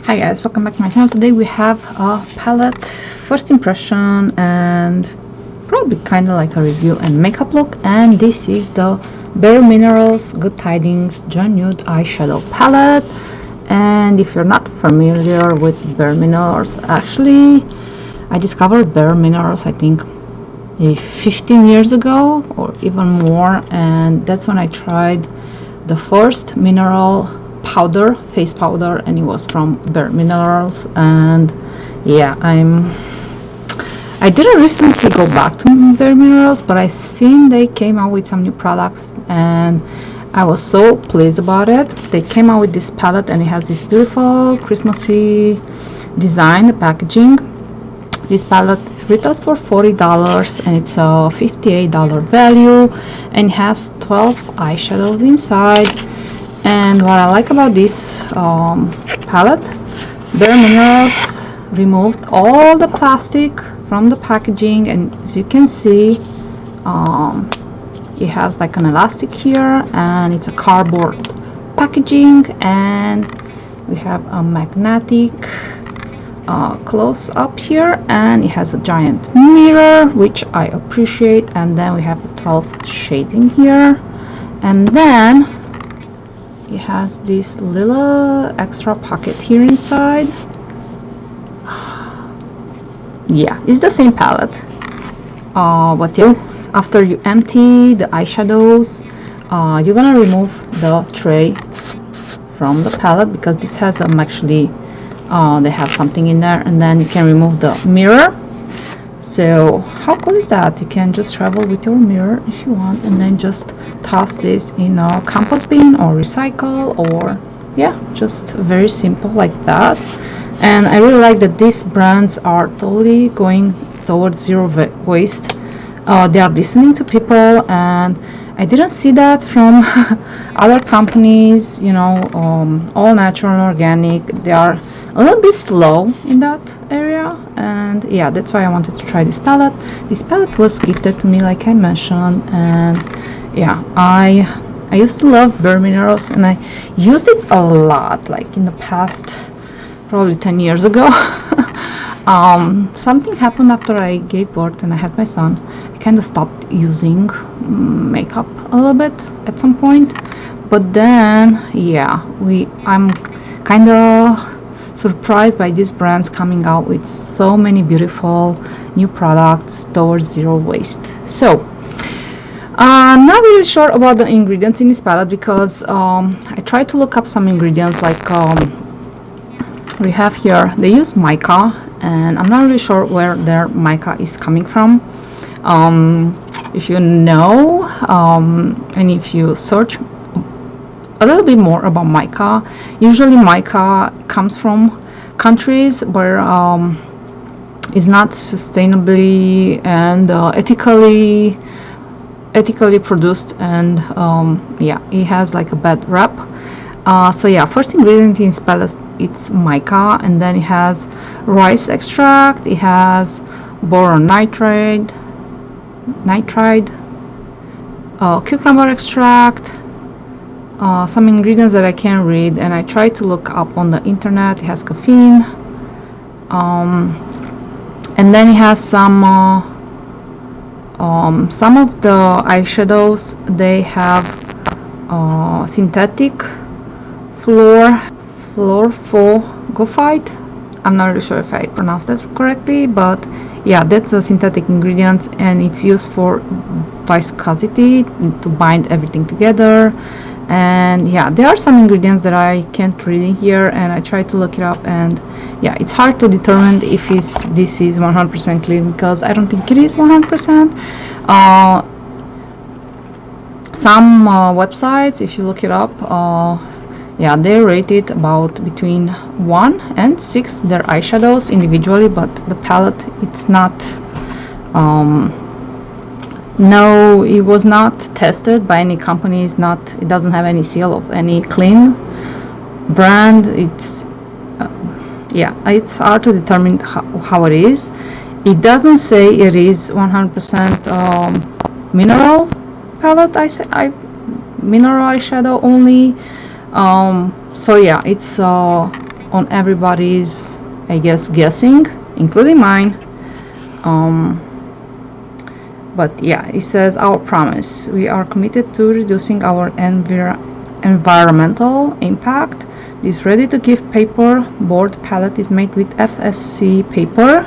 Hi guys, welcome back to my channel. Today we have a palette first impression and probably kind of like a review and makeup look, and this is the bareMinerals Good Tidings NUDE Eyeshadow palette. And if you're not familiar with bareMinerals, actually I discovered bareMinerals I think maybe 15 years ago or even more, and that's when I tried the first mineral powder, face powder, and it was from bareMinerals. And yeah, I didn't recently go back to bareMinerals, but I seen they came out with some new products and I was so pleased about it. They came out with this palette and it has this beautiful Christmassy design, the packaging. This palette retails for $40 and it's a $58 value, and it has 12 eyeshadows inside. And what I like about this palette, bareMinerals removed all the plastic from the packaging, and as you can see, it has like an elastic here, and it's a cardboard packaging, and we have a magnetic close up here, and it has a giant mirror, which I appreciate. And then we have the 12 shades in here, and then it has this little extra pocket here inside. Yeah, it's the same palette, but after you empty the eyeshadows, you're gonna remove the tray from the palette, because this has actually they have something in there, and then you can remove the mirror. So how cool is that? You can just travel with your mirror if you want, and then just toss this in a compost bin or recycle, or yeah, just very simple like that. And I really like that these brands are totally going towards zero waste. They are listening to people, and I didn't see that from other companies, you know, all natural and organic. They are a little bit slow in that area, and yeah, that's why I wanted to try this palette. This palette was gifted to me, like I mentioned, and yeah, I used to love bareMinerals and I used it a lot, like in the past probably 10 years ago. Something happened after I gave birth and I had my son. I kind of stopped using makeup a little bit at some point, but then yeah, I'm kind of surprised by these brands coming out with so many beautiful new products towards zero waste. So I'm not really sure about the ingredients in this palette, because I tried to look up some ingredients, like we have here, they use mica, and I'm not really sure where their mica is coming from. If you know, and if you search a little bit more about mica, usually mica comes from countries where it's not sustainably and ethically produced, and yeah, it has like a bad rap. So yeah, first ingredient in this palette, it's mica, and then it has rice extract, it has boron nitride, cucumber extract, some ingredients that I can't read, and I tried to look up on the internet. It has caffeine, and then it has some of the eyeshadows, they have synthetic fluorphogophite. I'm not really sure if I pronounced that correctly, but yeah, that's a synthetic ingredient, and it's used for viscosity, to bind everything together. And yeah, there are some ingredients that I can't read in here, and I tried to look it up, and yeah, it's hard to determine if this is 100% clean, because I don't think it is 100%. Some websites, if you look it up, yeah, they rate it about between 1 and 6 their eyeshadows individually, but the palette, it's not no, it was not tested by any company. It doesn't have any seal of any clean brand. It's yeah, it's hard to determine how it is. It doesn't say it is 100% mineral palette. Mineral eyeshadow only. So yeah, it's on everybody's, I guess, guessing, including mine. But yeah, it says our promise. We are committed to reducing our environmental impact. This ready-to-gift paper board palette is made with FSC paper.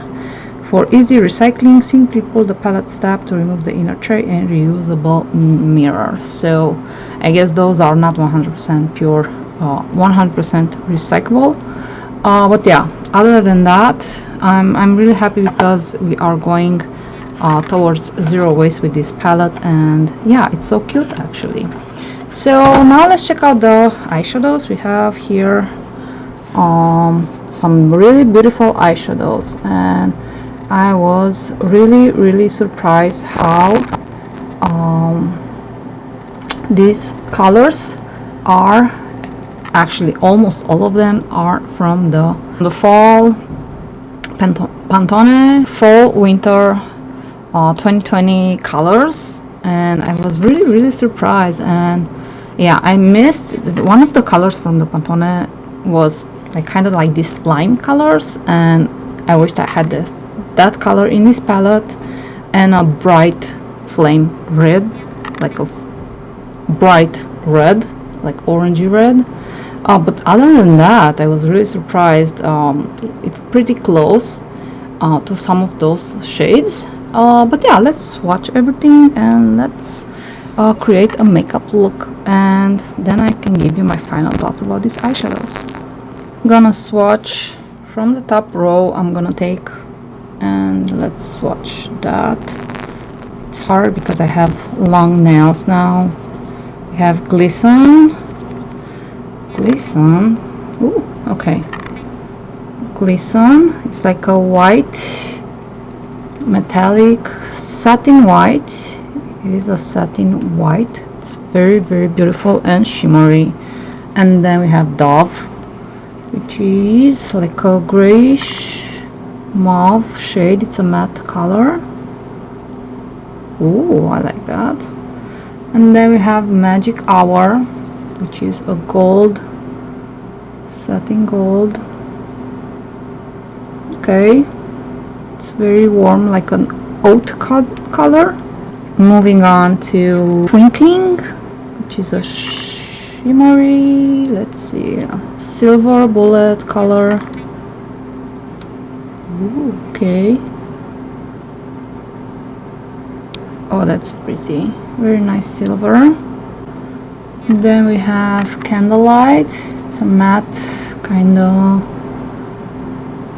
For easy recycling, simply pull the palette stop to remove the inner tray and reusable mirror. So I guess those are not 100% pure, 100% recyclable. But yeah, other than that, I'm really happy because we are going towards zero waste with this palette, and yeah, it's so cute actually. So now let's check out the eyeshadows. We have here some really beautiful eyeshadows, and I was really surprised how these colors are actually, almost all of them are from the fall Pantone fall winter 2020 colors, and I was really surprised. And yeah, I missed one of the colors from the Pantone was like kind of like these lime colors, and I wished I had that color in this palette, and a bright flame red, like a bright red, like orangey red. But other than that, I was really surprised. It's pretty close to some of those shades. But yeah, let's swatch everything and let's create a makeup look, and then I can give you my final thoughts about these eyeshadows. I'm gonna swatch from the top row. I'm gonna take, and let's swatch that. It's hard because I have long nails now. We have Glisten. Ooh, okay. Glisten. It's like a white, metallic satin white. It is a satin white. It's very beautiful and shimmery. And then we have Dove, which is like a grayish mauve shade. It's a matte color. Ooh, I like that. And then we have Magic Hour, which is a gold, satin gold. Okay, it's very warm, like an oat color. Moving on to Twinkling, which is a shimmery, let's see, silver bullet color. Ooh, okay. Oh, that's pretty. Very nice silver. And then we have Candlelight. It's a matte kind of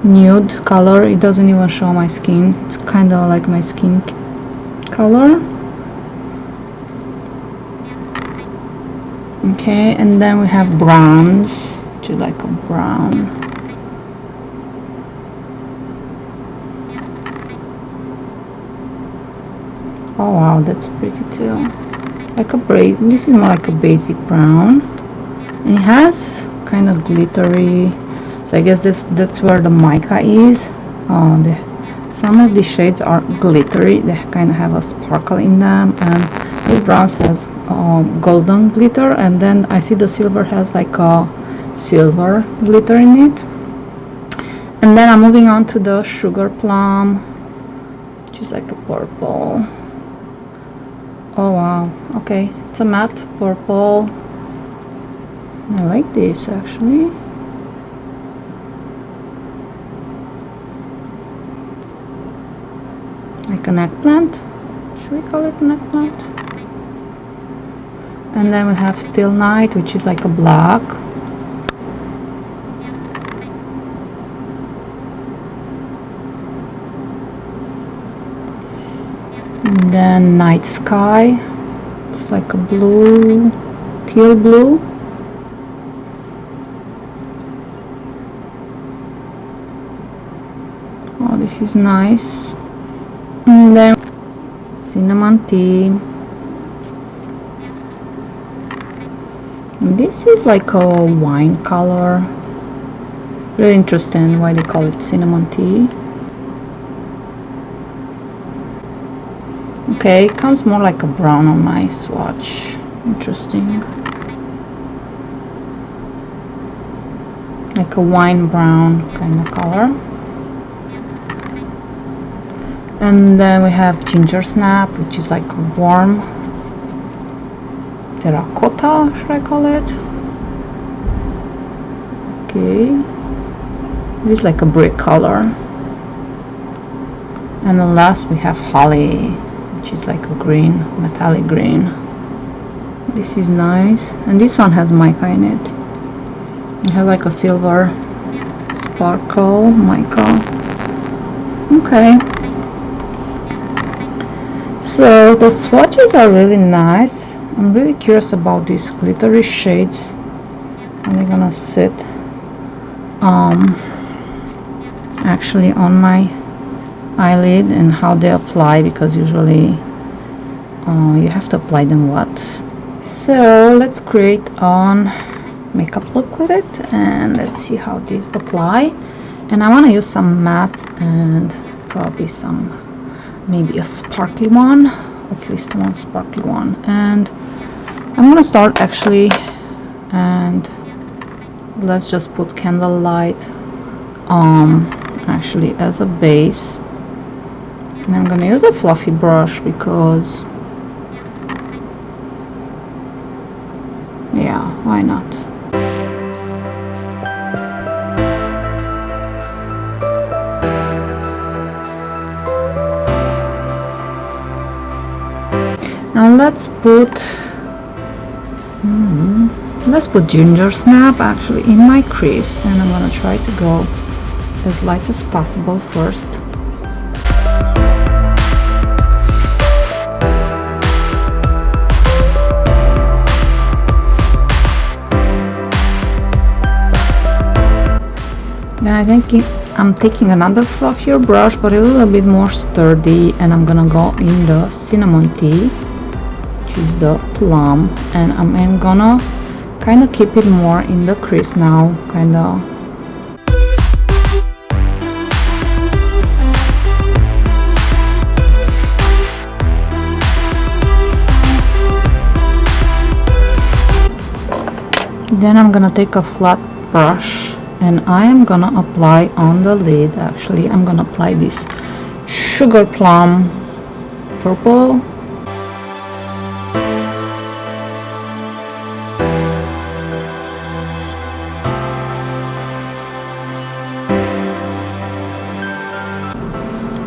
nude color. It doesn't even show my skin. It's kind of like my skin color. Okay, and then we have Bronze, which is like a brown. Oh wow, that's pretty too. Like a this is more like a basic brown, and it has kind of glittery. So I guess that's where the mica is. Some of the shades are glittery. They kind of have a sparkle in them, and this bronze has golden glitter, and then I see the silver has like a silver glitter in it. And then I'm moving on to the Sugar Plum, which is like a purple. Oh wow, okay, it's a matte purple. I like this actually. Like an eggplant. Should we call it an eggplant? And then we have Still Night, which is like a black. And then Night Sky. It's like a blue, teal blue. Oh, this is nice. And then Cinnamon Tea. And this is like a wine color. Really interesting why they call it Cinnamon Tea. Okay, it comes more like a brown on my swatch. Interesting. like a wine brown kind of color. And then we have Ginger Snap, which is like a warm terracotta, should I call it? Okay, it is like a brick color. And then last we have Holly, which is like a green, metallic green. This is nice, and this one has mica in it. It has like a silver sparkle mica. Okay, so the swatches are really nice. I'm really curious about these glittery shades, and they're gonna sit actually on my eyelid, and how they apply, because usually you have to apply them wet. So let's create on makeup look with it, and let's see how these apply. And I want to use some mattes and probably some, maybe a sparkly one, at least one sparkly one. And I'm gonna start actually, and let's just put Candlelight actually as a base. And I'm gonna use a fluffy brush because, yeah, why not? Now let's put Ginger Snap actually in my crease, and I'm gonna try to go as light as possible first. Then I'm taking another fluffier brush, but a little bit more sturdy, and I'm gonna go in the Cinnamon Tea, which is the plum, and I'm gonna kind of keep it more in the crease now, kind of. Then I'm gonna take a flat brush, and I am gonna apply on the lid. Actually, I'm gonna apply this Sugar Plum purple.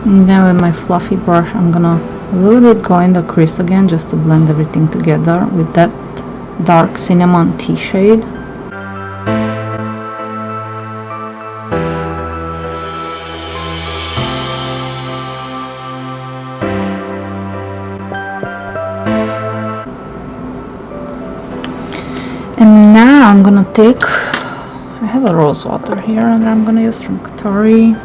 And then with my fluffy brush, I'm gonna a little bit go in the crease again, just to blend everything together with that dark Cinnamon Tea shade. And now I'm gonna take, I have a rose water here, and I'm gonna use from Katori,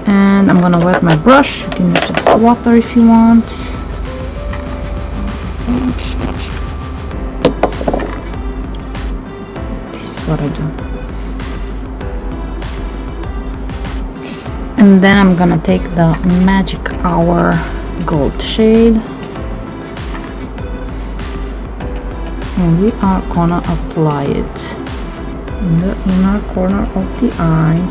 and I'm gonna wet my brush. You can use just water if you want. This is what I do. And then I'm gonna take the Magic Hour gold shade, and we are gonna apply it in the inner corner of the eye.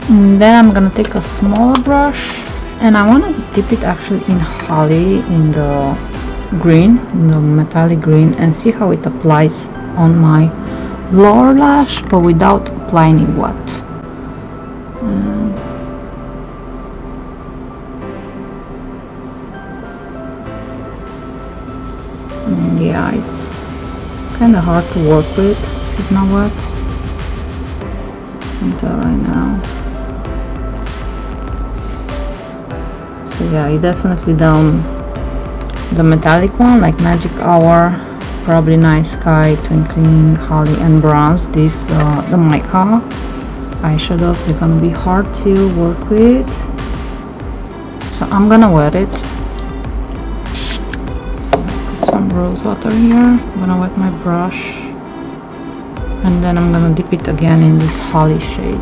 And then I'm gonna take a smaller brush, and I want to dip it actually in Holly, in the green, in the metallic green, and see how it applies on my lower lash, but without applying it wet. And yeah, it's kind of hard to work with if it's not wet. Until right now. So yeah, you definitely done the metallic one, like Magic Hour, probably Night Sky, Twinkling, Holly, and Bronze. These the mica eyeshadows, they're gonna be hard to work with, so I'm gonna wet it. Put some rose water here. I'm gonna wet my brush, and then I'm gonna dip it again in this Holly shade.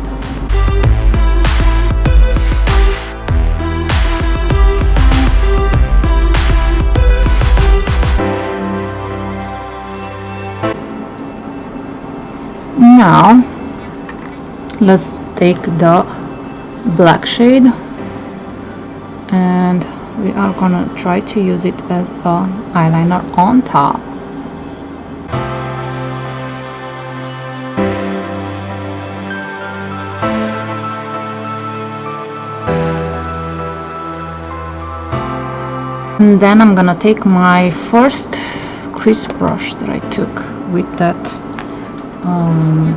let's take the black shade, and we are gonna try to use it as an eyeliner on top. And then I'm gonna take my first crease brush that I took with that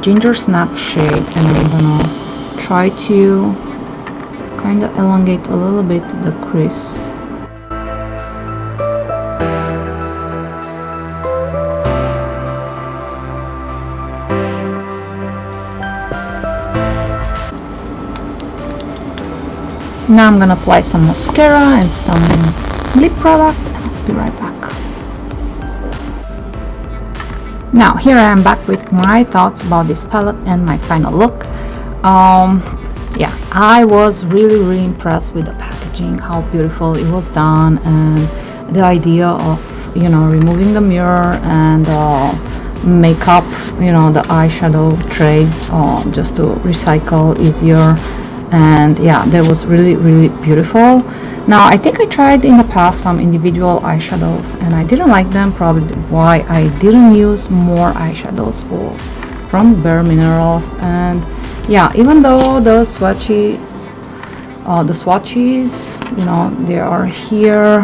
ginger snap shade, and I'm gonna try to kind of elongate a little bit the crease. Now I'm gonna apply some mascara and some lip product, and I'll be right back. Now here I am back with my thoughts about this palette and my final look. Yeah, I was really impressed with the packaging, how beautiful it was done, and the idea of, you know, removing the mirror and makeup, you know, the eyeshadow tray just to recycle easier. And yeah, that was really beautiful. Now I think I tried in the past some individual eyeshadows and I didn't like them, probably why I didn't use more eyeshadows from bareMinerals. And yeah, even though the swatches, you know, they are here,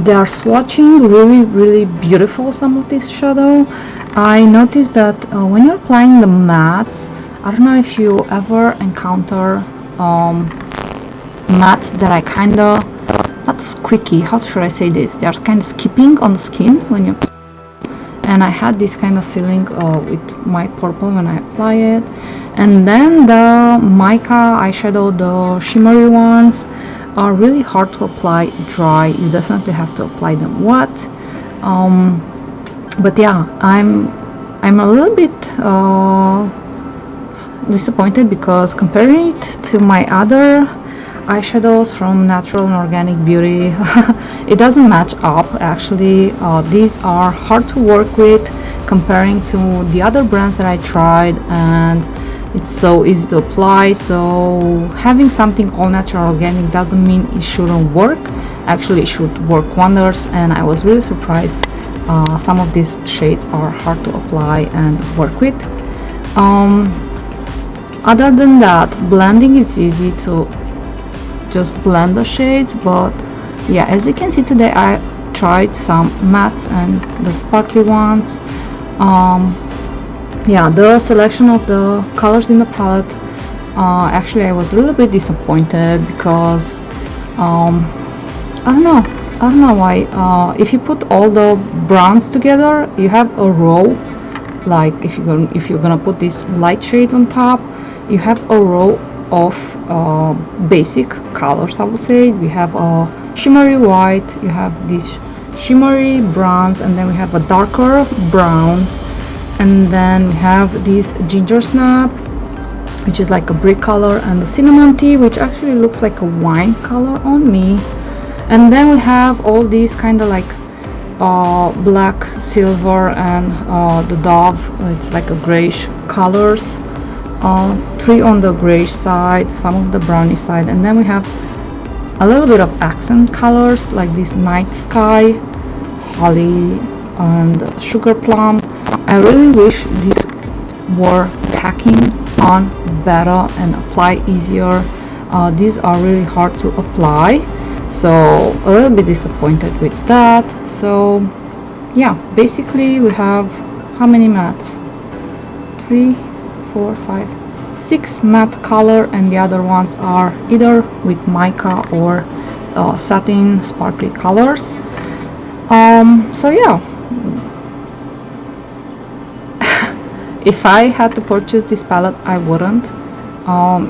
they are swatching really beautiful, some of this shadow. I noticed that when you're applying the mattes, I don't know if you ever encounter mattes that are kind of not squeaky, how should I say this, they're kind of skipping on the skin when you, and I had this kind of feeling with my purple when I apply it. And then the mica eyeshadow, the shimmery ones, are really hard to apply dry. You definitely have to apply them wet. But yeah, I'm a little bit disappointed because comparing it to my other eyeshadows from Natural and Organic Beauty, it doesn't match up actually. These are hard to work with comparing to the other brands that I tried, and it's so easy to apply. So having something all natural organic doesn't mean it shouldn't work. Actually, it should work wonders, and I was really surprised. Some of these shades are hard to apply and work with. Other than that, blending, it's easy to just blend the shades. But yeah, as you can see today, I tried some mattes and the sparkly ones. Yeah, the selection of the colors in the palette, actually I was a little bit disappointed because I don't know why. If you put all the browns together, you have a row. Like if you're gonna put these light shades on top, you have a row of basic colors, I would say. We have a shimmery white, you have these shimmery browns, and then we have a darker brown, and then we have this ginger snap, which is like a brick color, and the cinnamon tea, which actually looks like a wine color on me. And then we have all these kind of like black, silver, and the dove, it's like a grayish colors. Three on the grayish side, some of the brownish side, and then we have a little bit of accent colors like this night sky, holly, and sugar plum. I really wish these were packing on better and apply easier. These are really hard to apply, so a little bit disappointed with that. So yeah, basically we have how many mattes? 3, 4, 5, 6 matte color, and the other ones are either with mica or satin sparkly colors. So yeah, if I had to purchase this palette, I wouldn't,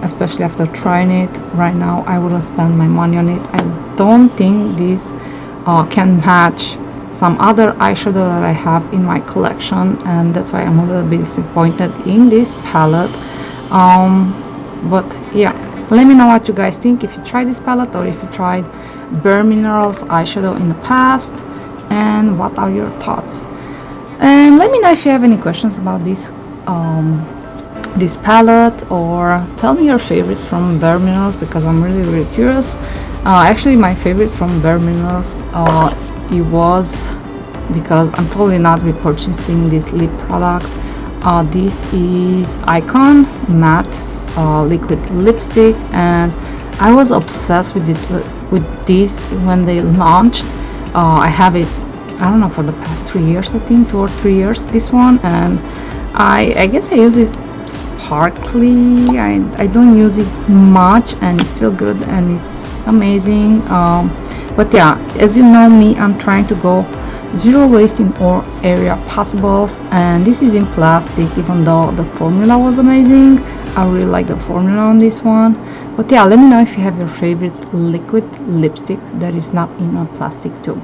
especially after trying it right now. I wouldn't spend my money on it. I don't think this can match some other eyeshadow that I have in my collection, and that's why I'm a little bit disappointed in this palette. But yeah, let me know what you guys think, if you tried this palette or if you tried bareMinerals eyeshadow in the past, and what are your thoughts. And let me know if you have any questions about this this palette, or tell me your favorites from bareMinerals, because I'm really curious. Actually, my favorite from bareMinerals, it was, because I'm totally not repurchasing this lip product. This is Icon Matte liquid lipstick, and I was obsessed with it, with this when they launched. I have it, I don't know, for the past 3 years, I think 2 or 3 years, this one, and I guess I use it sparkly. I don't use it much, and it's still good and it's amazing. But yeah, as you know me, I'm trying to go zero waste in all area possible, and this is in plastic. Even though the formula was amazing, I really like the formula on this one. But yeah, let me know if you have your favorite liquid lipstick that is not in a plastic tube.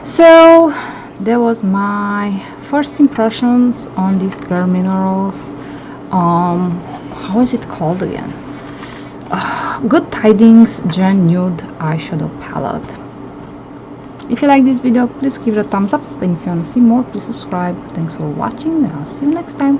So that was my first impressions on this bareMinerals. How is it called again? Good Tidings Gen Nude Eyeshadow Palette. If you like this video, please give it a thumbs up, and if you want to see more, please subscribe. Thanks for watching, and I'll see you next time.